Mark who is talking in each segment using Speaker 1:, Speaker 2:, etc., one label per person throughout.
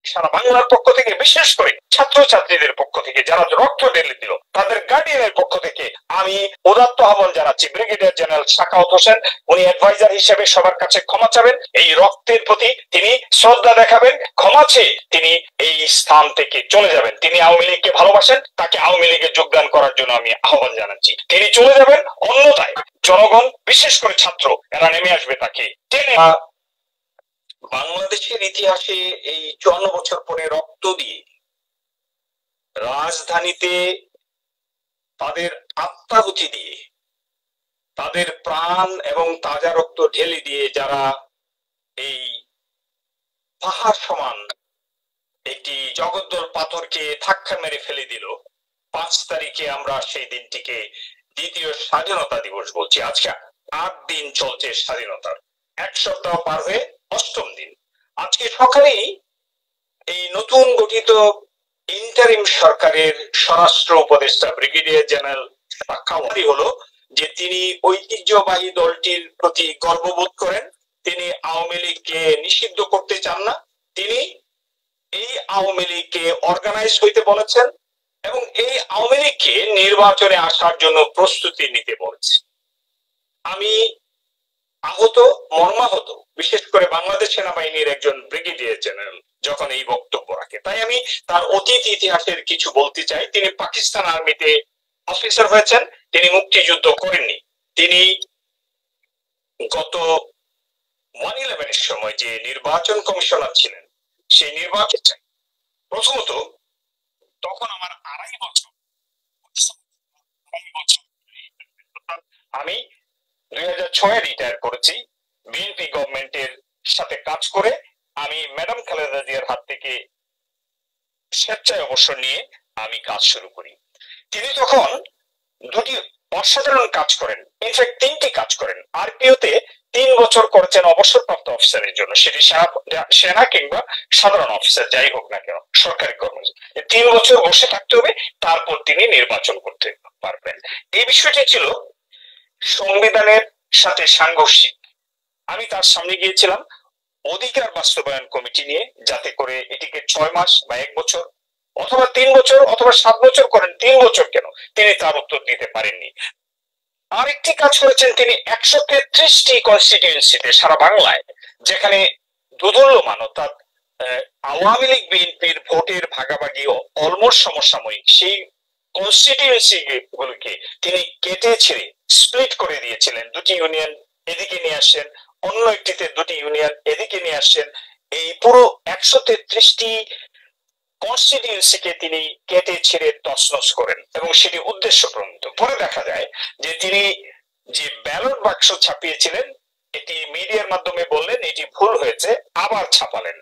Speaker 1: সারা বাংলার পক্ষ থেকে, বিশেষ করে ছাত্রছাত্রীদের পক্ষ থেকে যারা রক্ত ঢেলে দিল, তাদের গার্ডিয়ানের পক্ষ থেকে আমি উদাত্ত আহ্বান জানাচ্ছি ব্রিগেডিয়ার জেনারেল সাখাওয়াত হোসেন, উনি অ্যাডভাইজার হিসেবে সবার কাছে ক্ষমা চাবেন, এই রক্তের প্রতি তিনি শ্রদ্ধা দেখাবেন, ক্ষমা চেয়ে তিনি এই স্থান থেকে চলে যাবেন। তিনি আওয়ামী লীগকে ভালোবাসেন, তাকে আওয়ামী লীগে যোগদান করার জন্য আমি আহ্বান জানাচ্ছি। তিনি চলে যাবেন, অন্যথায় জনগণ বিশেষ করে ছাত্র এরা নেমে আসবে তাকে টেনে। বাংলাদেশের ইতিহাসে এই 54 বছর পরে রক্ত দিয়ে রাজধানীতে তাদের আত্মাহুতি দিয়ে, তাদের প্রাণ এবং তাজা রক্ত ঢেলে দিয়ে যারা এই পাহাড় সমান একটি জগদ্দল পাথরকে ধাক্কা মেরে ফেলে দিল, 5 তারিখে আমরা সেই দিনটিকে দ্বিতীয় স্বাধীনতা দিবস বলছি। আজকে 8 দিন চলছে স্বাধীনতার, 1 সপ্তাহ পার হয়ে 8ম দিন। আজকে সকালেই এই নতুন গঠিত ইন্টারিম সরকারের স্বরাষ্ট্র উপদেষ্টা ব্রিগেডিয়ার জেনারেল সাখাওয়াত হলো যে তিনি ঐতিহ্যবাহী দলটির প্রতি গর্ববোধ করেন, তিনি আওয়ামী লীগকে নিষিদ্ধ করতে চান না, তিনি এই আওয়ামী লীগকে অর্গানাইজ হইতে বলেছেন এবং এই আওয়ামী লীগকে নির্বাচনে আসার জন্য প্রস্তুতি নিতে বলেছে। আমি আহত, মর্মাহত, বিশেষ করে বাংলাদেশ সেনাবাহিনীর একজন ব্রিগেডিয়ার জেনারেল যখন এই বক্তব্য রাখে, তাই আমি তার অতীত ইতিহাসের কিছু বলতে চাই। তিনি পাকিস্তান আর্মিতে অফিসার হয়েছেন, তিনি মুক্তিযুদ্ধ করেননি। তিনি গত 1/11 এর সময় যে নির্বাচন কমিশনার ছিলেন, সেই নির্বাচন চাই প্রথমত তখন আমার 2.5 বছর, আমি 2006 রিটায়ার করেছি বিএনপি গভর্নমেন্টের সাথে কাজ করে। আমি ম্যাডাম খালেদা জিয়ার হাত থেকে স্বেচ্ছায় অবসর নিয়ে আমি কাজ শুরু করি। তিনি তখন দুটি অসাধারণ কাজ করেন, ইনফ্যাক্ট 3টি কাজ করেন। আরপিওতে 3 বছর করেছেন অবসরপ্রাপ্ত অফিসারের জন্য, সেটি সেনা কিংবা সাধারণ অফিসার যাই হোক না কেন, সরকারি কর্মচারী 3 বছর বসে থাকতে হবে, তারপর তিনি নির্বাচন করতে পারবেন। এই বিষয়টি ছিল সংবিধানের সাথে সাংঘর্ষিক। আমি তার সামনে গিয়েছিলাম অধিকার বাস্তবায়ন কমিটি নিয়ে, যাতে করে এটিকে 6 মাস বা 1 বছর অথবা 3 বছর অথবা 7 বছর করেন, 3 বছর কেন, তিনি তার উত্তর দিতে পারেননি। আরেকটি কাজ করেছেন তিনি 133টি কনস্টিটিউয়েন্সিতে সারা বাংলায়, যেখানে দোদুল্যমান অর্থাৎ আওয়ামী লীগ বিএনপির ভোটের ভাগাভাগি অলমোস্ট সমসাময়িক, সেই কনস্টিটিউয়েন্সি গুলোকে তিনি কেটে ছেড়ে স্প্লিট করে দিয়েছিলেন। 2টি ইউনিয়ন এদিকে নিয়ে আসেন, অন্য একটিতে 2টি ইউনিয়ন এদিকে নিয়ে আসেন। এই পুরো 133টি কনস্টিটিউয়েন্সিকে তিনি কেটে ছেড়ে তছনছ করেন এবং সেটি উদ্দেশ্য প্রণীত। পরে দেখা যায় যে তিনি যে ব্যালট বাক্স ছাপিয়েছিলেন, এটি মিডিয়ার মাধ্যমে বললেন এটি ভুল হয়েছে, আবার ছাপালেন।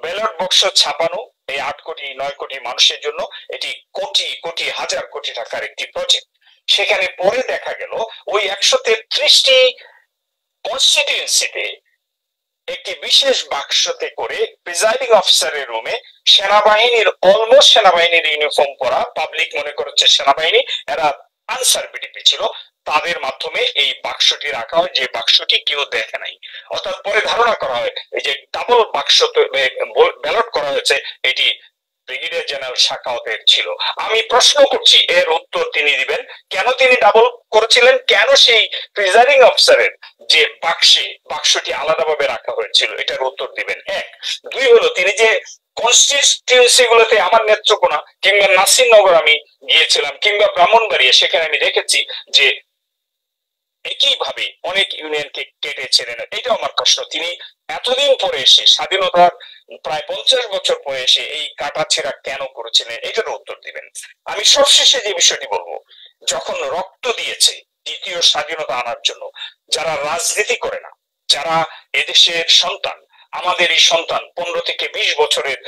Speaker 1: ব্যালট বাক্স ছাপানো এই 8 কোটি 9 কোটি মানুষের জন্য এটি কোটি কোটি হাজার কোটি টাকার একটি প্রজেক্ট। সেখানে পরে দেখা গেল ওই 133টি কনস্টিটিউয়েন্সিতে একটি বিশেষ বাক্সতে করে প্রিজাইডিং অফিসারের রুমে সেনাবাহিনীর অলমোস্ট সেনাবাহিনীর ইউনিফর্ম পরা, পাবলিক মনে করছে সেনাবাহিনী, এরা আনসার বিডিপি ছিল, তাদের মাধ্যমে এই বাক্সটি রাখা হয়, যে বাক্সটি কেউ দেখে নাই। অর্থাৎ পরে ধারণা করা হয় এই যে ডাবল বাক্স ব্যালট করা হয়েছে, এটি ব্রিগেডিয়ার জেনারেল সাখাওয়াতের ছিল। আমি প্রশ্ন করছি, এর উত্তর তিনি দিবেন, কেন তিনি ডাবল করেছিলেন, কেন সেই প্রিজাইডিং অফিসারের যে বাক্সটি আলাদাভাবে রাখা হয়েছিল, এটার উত্তর দিবেন। 1 2 হলো তিনি যে কনস্টিটিউয়েন্সি গুলোতে, আমার নেত্রকোনা কিংবা নাসিরনগর আমি গিয়েছিলাম কিংবা ব্রাহ্মণবাড়িয়া, সেখানে আমি দেখেছি যে একইভাবে অনেক ইউনিয়নকে কেটে ছেড়ে নেন। এটা আমার প্রশ্ন, তিনি এতদিন পরে এসে, স্বাধীনতার প্রায় 50 বছর পরে এসে এই কাটাছেঁড়া কেন করেছিলেন, এটার উত্তর দিবেন। আমি সবশেষে যে বিষয়টি বলবো, যখন রক্ত দিয়েছে দ্বিতীয় স্বাধীনতা আনার জন্য, যারা রাজনীতি করে না, যারা এদেশের সন্তান, আমাদের এই সন্তান 15 থেকে 20 বছরের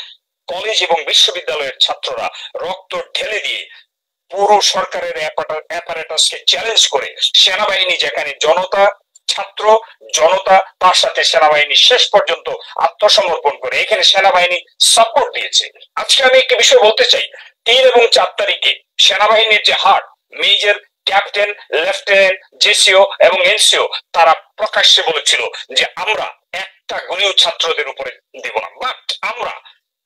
Speaker 1: কলেজ এবং বিশ্ববিদ্যালয়ের ছাত্ররা রক্ত ঢেলে দিয়ে পুরো সরকারের অ্যাপারেটাসকে চ্যালেঞ্জ করে, সেনাবাহিনী যেখানে জনতা, ছাত্র জনতা, তার সাথে সেনাবাহিনী শেষ পর্যন্ত আত্মসমর্পণ করে, এখানে সেনাবাহিনী সাপোর্ট দিয়েছে। আজকে আমি একটি বিষয় বলতে চাই, 3 এবং 4 তারিখে সেনাবাহিনীর যে হার, মেজর, ক্যাপ্টেন, লেফটেন্যান্ট, জেসিও এবং এনসিও, তারা প্রকাশ্যে বলেছিল যে আমরা একটা গুলিও ছাত্রদের উপরে দিব না, বাট আমরা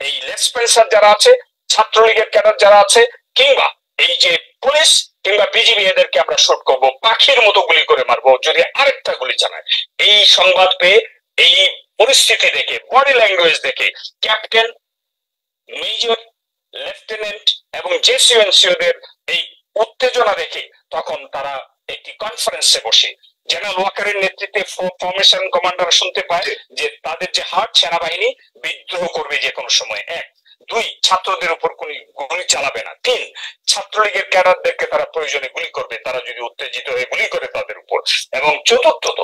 Speaker 1: এই লেসপেন্সার যারা আছে, ছাত্রলীগের ক্যাডার যারা আছে, কিংবা এই যে পুলিশ কিংবা বিজিবি, এদেরকে আমরা শট করবো, পাখির মতো গুলি করে মারবো যদি আরেকটা গুলি চালায়। এই সংবাদ পেয়ে, এই পরিস্থিতি দেখে, বডি ল্যাঙ্গুয়েজ দেখে, ক্যাপ্টেন, মেজর, লেফটেন্যান্ট এবং জেসিওএনসিওদের এই উত্তেজনা দেখে তখন তারা একটি কনফারেন্সে বসে জেনারেল ওয়াকারের নেতৃত্বে ফরমেশন কমান্ডার শুনতে পায় যে তাদের যে হার্ট সেনাবাহিনী বিদ্রোহ করবে যে কোনো সময়। এক, দুই, ছাত্রদের উপর কোন গুলি চালাবে না। তিন, ছাত্রলীগের ক্যাডারদেরকে তারা প্রয়োজনে গুলি করবে, তারা যদি উত্তেজিত হয়ে গুলি করে তাদের উপর। এবং চতুর্থত,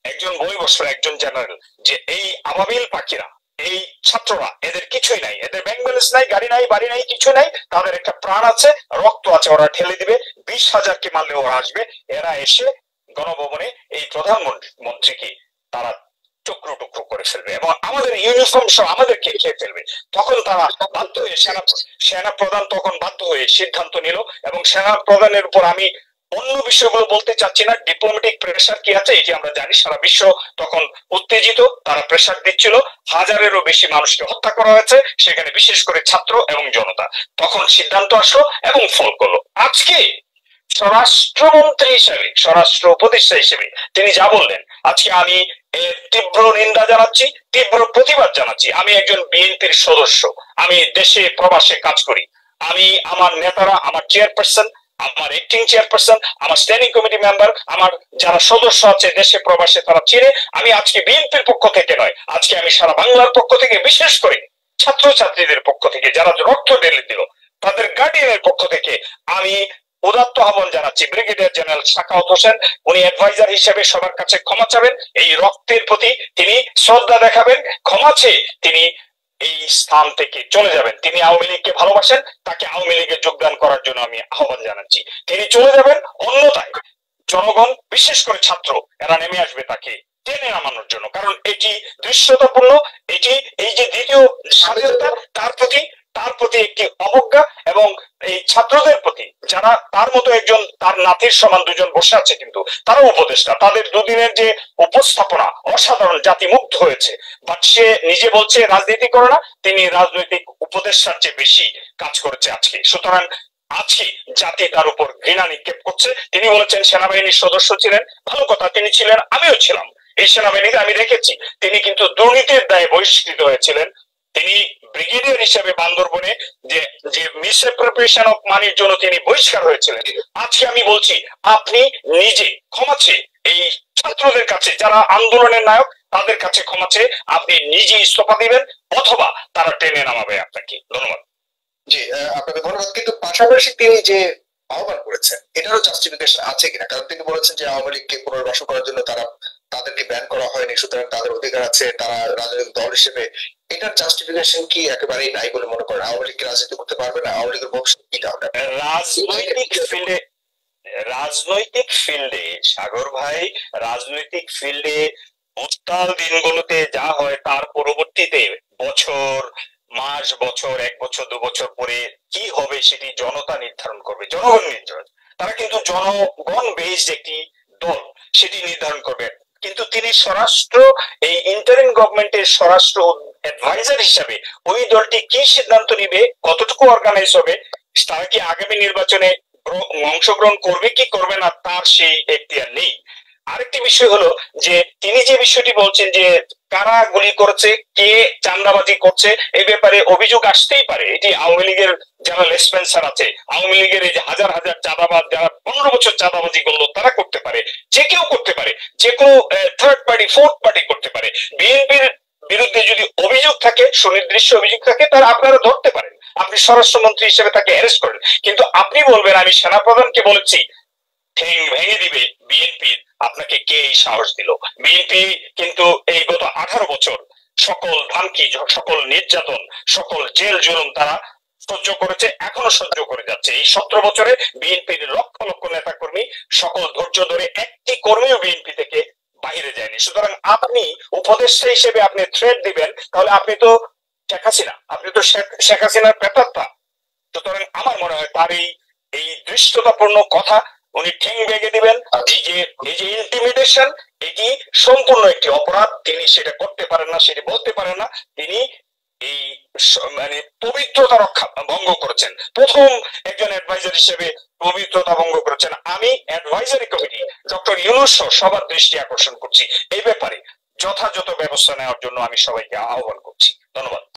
Speaker 1: একজন বই বসলো, একজন জেনারেল, যে এই আবাবিল পাখিরা, এই ছাত্ররা, এদের কিছুই নাই, এদের ব্যাংক ব্যালেন্স নাই, গাড়ি নাই, বাড়ি নাই, কিছু নাই, তাদের একটা প্রাণ আছে, রক্ত আছে, ওরা ঠেলে দিবে, 20,000কে মারলে ওরা আসবে। এরা এসে গণভবনে এই প্রধানমন্ত্রীকে তারা টুকরো টুকরো করে ফেলবে এবং আমাদের ইউনিফর্ম সহ আমাদেরকে খেয়ে ফেলবে। তখন তারা বাধ্য হয়ে সেনা প্রধান তখন বাধ্য হয়ে সিদ্ধান্ত নিল। এবং সেনা প্রধানের উপর আমি অন্য বিষয়গুলো বলতে চাচ্ছি না, ডিপ্লোম্যাটিক প্রেশার কি আছে এটি আমরা জানি। সারা বিশ্ব তখন উত্তেজিত, তারা প্রেশার দিচ্ছিল, 1000-এরও বেশি মানুষকে হত্যা করা হয়েছে সেখানে, বিশেষ করে ছাত্র এবং জনতা। তখন সিদ্ধান্ত আসলো এবং ফল করলো। আজকে স্বরাষ্ট্রমন্ত্রী হিসেবে, স্বরাষ্ট্র উপদেষ্টা হিসেবে তিনি যা বললেন, আজকে আমি এর তীব্র নিন্দা জানাচ্ছি, তীব্র প্রতিবাদ জানাচ্ছি। আমি একজন বিএনপির সদস্য, আমি দেশে প্রবাসে কাজ করি, আমি, আমার নেতারা, আমার চেয়ারপারসন, আমার অ্যাক্টিং চেয়ারপারসন, আমার স্ট্যান্ডিং কমিটি মেম্বার, আমার যারা সদস্য আছে দেশে প্রবাসে, তারা চিনে। আমি আজকে বিএনপির পক্ষ থেকে নয়, আজকে আমি সারা বাংলার পক্ষ থেকে, বিশেষ করে ছাত্রছাত্রীদের পক্ষ থেকে যারা রক্ত ঢেলে দিল, তাদের গার্ডিয়ানের পক্ষ থেকে আমি উদাত্ত আহ্বান জানাচ্ছি ব্রিগেডিয়ার জেনারেল সাখাওয়াত হোসেন, উনি অ্যাডভাইজার হিসেবে সবার কাছে ক্ষমা চাবেন, এই রক্তের প্রতি তিনি শ্রদ্ধা দেখাবেন, ক্ষমা চেয়ে তিনি এই স্থান থেকে চলে যাবেন। তিনি আওয়ামী লীগকে ভালোবাসেন, তাকে আওয়ামী লীগে যোগদান করার জন্য আমি আহ্বান জানাচ্ছি। তিনি চলে যাবেন, অন্যথায় জনগণ, বিশেষ করে ছাত্র, এরা নেমে আসবে তাকে টেনে নামানোর জন্য। কারণ এটি দৃশ্যতাপূর্ণ, এটি এই যে দ্বিতীয় স্বাধীনতা, তার প্রতি একটি অবজ্ঞা। এবং এই ছাত্রদের প্রতি, যারা তার মতো একজন, তার নাতির সমান দুজন বসে আছে, কিন্তু তারা উপদেষ্টা, তাদের দুদিনের যে উপস্থাপনা অসাধারণ, জাতি মুগ্ধ হয়েছে। বাট সে নিজে বলছে রাজনীতি করে না, তিনি রাজনৈতিক উপদেষ্টার চেয়ে বেশি কাজ করেছে আজকে। সুতরাং আজকে জাতি তার উপর ঘৃণা নিক্ষেপ করছে। তিনি বলেছেন সেনাবাহিনীর সদস্য ছিলেন, ভালো কথা, তিনি ছিলেন, আমিও ছিলাম এই সেনাবাহিনীতে, আমি দেখেছি। তিনি কিন্তু দুর্নীতির দায়ে বহিষ্কৃত হয়েছিলেন। তিনি ব্রিগেডিয়ার হিসেবে বান্দরবনে যে যে মিসঅ্যাপ্রোপ্রিয়েশন অফ মানির জন্য তিনি বহিষ্কার হয়েছিলেন। আজকে আমি বলছি, আপনি নিজে ক্ষমা চেয়ে এই ছাত্রদের কাছে, যারা আন্দোলনের নায়ক, তাদের কাছে ক্ষমা চেয়ে আপনি নিজে ইস্তফা দিবেন, অথবা তারা টেনে নামাবে আপনাকে। ধন্যবাদ।
Speaker 2: জি, আপনাকে ধন্যবাদ। কিন্তু পাশাপাশি তিনি যে আহ্বান করেছেন, এটারও জাস্টিফিকেশন আছে কিনা? কারণ তিনি বলেছেন যে আওয়ামী লীগকে পুনর্বাসন করার জন্য তাদেরকে ব্যান করা হয়নি, সুতরাং তাদের অধিকার আছে, তারা রাজনৈতিক দল হিসেবে। এটার জাস্টিফিকেশন কি একেবারেই নাই বলে মনে করেন? আওয়ামী লীগ রাজনীতি করতে পারবে না? আওয়ামী লীগের ভবিষ্যৎ কি তাহলে?
Speaker 1: রাজনৈতিক ফিল্ডে সাগর ভাই, রাজনৈতিক ফিল্ডে উত্তাল দিনগুলোতে যা হয়, তার পরবর্তীতে বছর, মাস, বছর, 1 বছর, 2 বছর পরে কি হবে সেটি জনতা নির্ধারণ করবে, জনগণ নির্ধারণ। তারা কিন্তু জনগণ বেসড একটি দল, সেটি নির্ধারণ করবে। কিন্তু তিনি স্বরাষ্ট্র, এই ইন্টারিম গভর্নমেন্টের স্বরাষ্ট্র অ্যাডভাইজার হিসাবে ওই দলটি কি সিদ্ধান্ত নিবে, কতটুকু অর্গানাইজ হবে, তারা কি আগামী নির্বাচনে অংশগ্রহণ করবে কি করবে না, তার সেই এখতিয়ার নেই। আরেকটি বিষয় হলো যে তিনি যে বিষয়টি বলছেন যে কারা গুলি করেছে, কে চাঁদাবাজি করছে, এই ব্যাপারে অভিযোগ আসতেই পারে। এটি আওয়ামী লীগের যারা লেসপেন্সার আছে, আওয়ামী লীগের এই যে হাজার হাজার চাঁদাবাজ, যারা 15 বছর চাঁদাবাজি করলো, তারা করতে পারে, যে কেউ করতে পারে, যে কোনো থার্ড পার্টি, ফোর্থ পার্টি করতে পারে। বিএনপির বিরুদ্ধে যদি অভিযোগ থাকে, সুনির্দিষ্ট অভিযোগ থাকে, তারা আপনারা ধরতে পারেন, আপনি স্বরাষ্ট্রমন্ত্রী হিসেবে তাকে অ্যারেস্ট করেন। কিন্তু আপনি বলবেন আমি সেনাপ্রধানকে বলেছি, ঠ্যাং ভেঙে দিবে বিএনপির, আপনাকে কে এই সাহস দিল? বিএনপি কিন্তু এই গত 18 বছর সকল ধামকি, সকল নির্যাতন, সকল জেল জুলুম তারা সহ্য করেছে, এখনো সহ্য করে যাচ্ছে। এই 17 বছরে বিএনপির লক্ষ লক্ষ নেতা কর্মী সকল ধৈর্য ধরে, একটি কর্মীও বিএনপি থেকে বাইরে যায়নি। সুতরাং আপনি উপদেষ্টা হিসেবে আপনি থ্রেট দিবেন, তাহলে আপনি তো শেখ হাসিনা, আপনি তো শেখ হাসিনার প্রেতাত্মা। সুতরাং আমার মনে হয় তার এই দৃষ্টতাপূর্ণ কথা, উনি ঠ্যাং ভেঙে দিবেন। এই যে ইন্টিমিডেশন, এটি সম্পূর্ণ একটি অপরাধ। তিনি সেটা করতে পারেন না, সেটি বলতে পারেন না। তিনি পবিত্রতা রক্ষা ভঙ্গ করেছেন, প্রথম একজন অ্যাডভাইজার হিসেবে পবিত্রতা ভঙ্গ করেছেন। আমি অ্যাডভাইজারি কমিটি ডক্টর ইউনূস সবার দৃষ্টি আকর্ষণ করছি এই ব্যাপারে যথাযথ ব্যবস্থা নেওয়ার জন্য আমি সবাইকে আহ্বান করছি। ধন্যবাদ।